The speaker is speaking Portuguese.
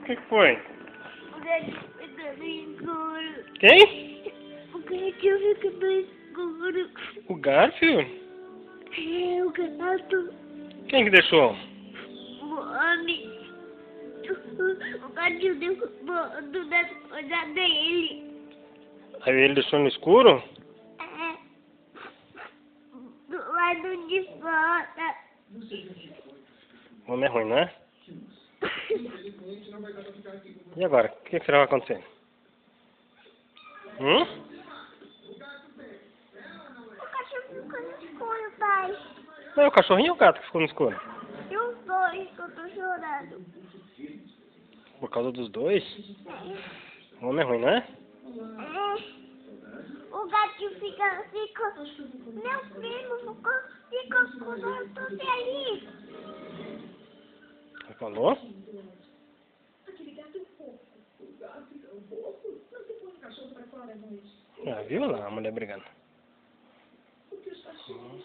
que foi? O gatinho fica no escuro. Quem? O gatinho fica no escuro. O Garfield? É, o gato. Quem que deixou? Mami. O gatinho derrubou das coisas dele. Aí ele deixou no escuro? É. Do lado de fora. O homem é ruim, não é? E agora? O que será que vai acontecer? O cachorro ficou no escuro, pai. Mas é o cachorrinho ou o gato que ficou no escuro? E os dois que eu tô chorando. Por causa dos dois? É. O homem é ruim, não é? É. O gatinho fica. Meu primo fica com todo feliz. Ele falou? Aquele gato é um fofo. O gato é um fofo. Não se põe o cachorro pra fora à noite. Ah, viu lá a mulher brigando. Porque os cachorros